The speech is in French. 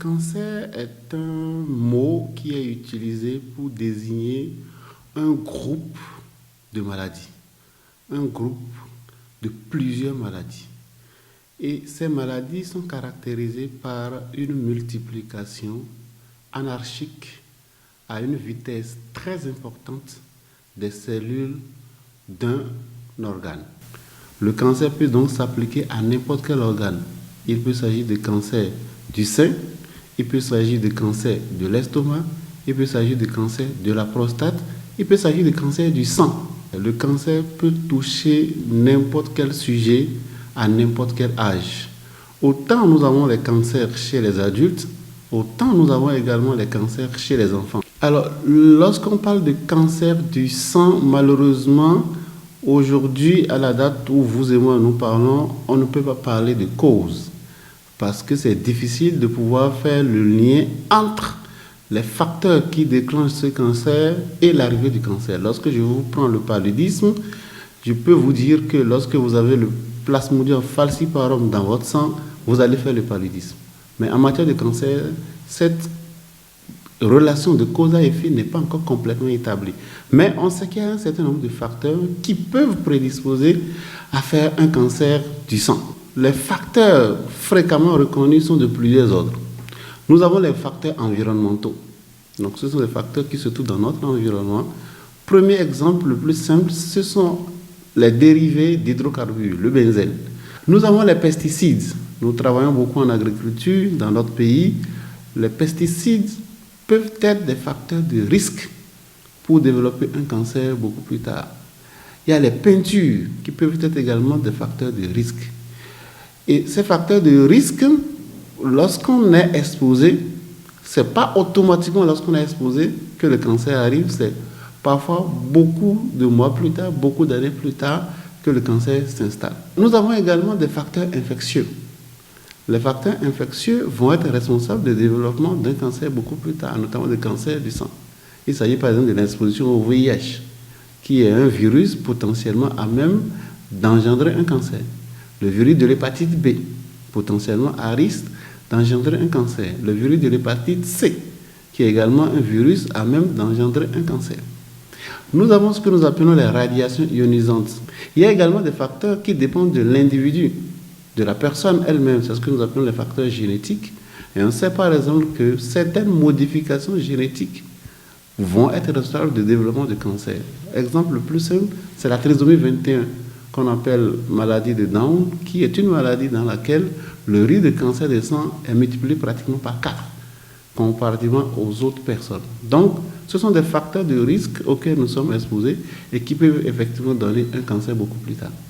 cancer est un mot qui est utilisé pour désigner un groupe de maladies, un groupe de plusieurs maladies. Et ces maladies sont caractérisées par une multiplication anarchique à une vitesse très importante des cellules d'un organe. Le cancer peut donc s'appliquer à n'importe quel organe. Il peut s'agir de cancer du sein, il peut s'agir de cancer de l'estomac, il peut s'agir de cancer de la prostate, il peut s'agir de cancer du sang. Le cancer peut toucher n'importe quel sujet à n'importe quel âge. Autant nous avons les cancers chez les adultes, autant nous avons également les cancers chez les enfants. Alors, lorsqu'on parle de cancer du sang, malheureusement, aujourd'hui, à la date où vous et moi nous parlons, on ne peut pas parler de cause parce que c'est difficile de pouvoir faire le lien entre les facteurs qui déclenchent ce cancer et l'arrivée du cancer. Lorsque je vous prends le paludisme, je peux vous dire que lorsque vous avez le Plasmodium falciparum dans votre sang, vous allez faire le paludisme. Mais en matière de cancer, cette relation de cause à effet n'est pas encore complètement établie. Mais on sait qu'il y a un certain nombre de facteurs qui peuvent prédisposer à faire un cancer du sang. Les facteurs fréquemment reconnus sont de plusieurs ordres. Nous avons les facteurs environnementaux. Donc ce sont les facteurs qui se trouvent dans notre environnement. Premier exemple, le plus simple, ce sont les dérivés d'hydrocarbures, le benzène. Nous avons les pesticides. Nous travaillons beaucoup en agriculture dans notre pays. Les pesticides peuvent être des facteurs de risque pour développer un cancer beaucoup plus tard. Il y a les peintures qui peuvent être également des facteurs de risque. Et ces facteurs de risque, lorsqu'on est exposé, ce n'est pas automatiquement lorsqu'on est exposé que le cancer arrive, c'est parfois beaucoup de mois plus tard, beaucoup d'années plus tard que le cancer s'installe. Nous avons également des facteurs infectieux. Les facteurs infectieux vont être responsables du développement d'un cancer beaucoup plus tard, notamment du cancer du sang. Il s'agit par exemple de l'exposition au VIH, qui est un virus potentiellement à même d'engendrer un cancer. Le virus de l'hépatite B, potentiellement à risque d'engendrer un cancer. Le virus de l'hépatite C, qui est également un virus à même d'engendrer un cancer. Nous avons ce que nous appelons les radiations ionisantes. Il y a également des facteurs qui dépendent de l'individu, de la personne elle-même. C'est ce que nous appelons les facteurs génétiques. Et on sait par exemple que certaines modifications génétiques vont être responsables du développement du cancer. Exemple le plus simple, c'est la trisomie 21, qu'on appelle maladie de Down, qui est une maladie dans laquelle le risque de cancer du sang est multiplié pratiquement par 4, comparativement aux autres personnes. Donc, ce sont des facteurs de risque auxquels nous sommes exposés et qui peuvent effectivement donner un cancer beaucoup plus tard.